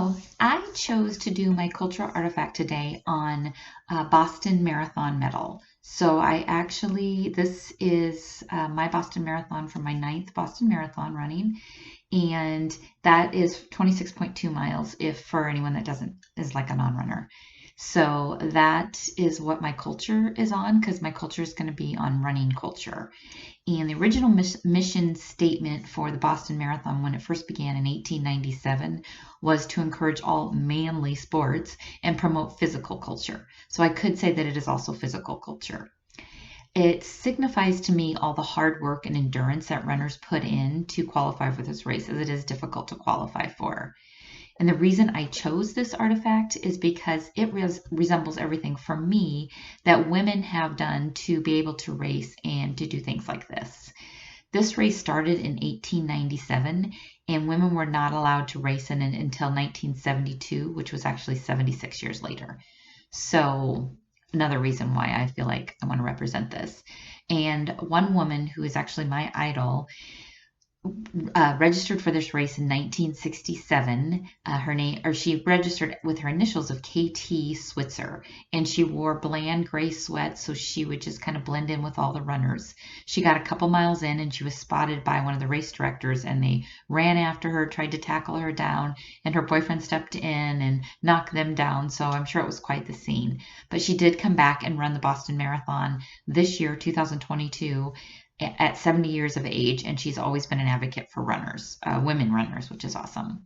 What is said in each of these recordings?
Hello, I chose to do my cultural artifact today on Boston Marathon medal. So this is my Boston Marathon from my ninth Boston Marathon running, and that is 26.2 miles if for anyone that doesn't is like a non-runner. So that is what my culture is on because my culture is going to be on running culture. And the original mission statement for the Boston Marathon when it first began in 1897 was to encourage all manly sports and promote physical culture. So I could say that it is also physical culture. It signifies to me all the hard work and endurance that runners put in to qualify for this race, as it is difficult to qualify for. And the reason I chose this artifact is because it resembles everything for me that women have done to be able to race and to do things like this. This race started in 1897, and women were not allowed to race in it until 1972, which was actually 76 years later. So another reason why I feel like I want to represent this. And one woman who is actually my idol registered for this race in 1967. She registered with her initials of KT Switzer, and she wore bland gray sweats so she would just kind of blend in with all the runners. She got a couple miles in and she was spotted by one of the race directors, and they ran after her, tried to tackle her down, and her boyfriend stepped in and knocked them down. So I'm sure it was quite the scene. But she did come back and run the Boston Marathon this year, 2022, at 70 years of age, and she's always been an advocate for runners, women runners, which is awesome.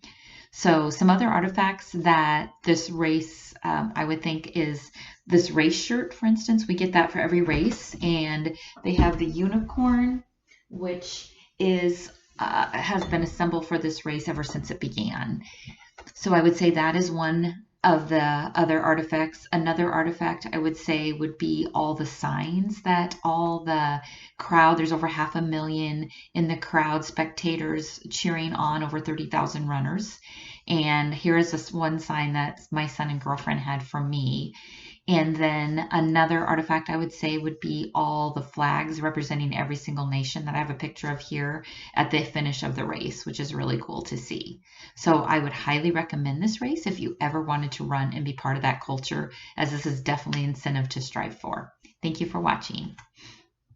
So some other artifacts that this race, I would think, is this race shirt, for instance. We get that for every race, and they have the unicorn, which has been a symbol for this race ever since it began. So I would say that is one of the other artifacts. Another artifact I would say would be all the signs that all the crowd, there's over 500,000 in the crowd, spectators cheering on over 30,000 runners. And here is this one sign that my son and girlfriend had for me. And then another artifact I would say would be all the flags representing every single nation that I have a picture of here at the finish of the race, which is really cool to see. So I would highly recommend this race if you ever wanted to run and be part of that culture, as this is definitely an incentive to strive for. Thank you for watching.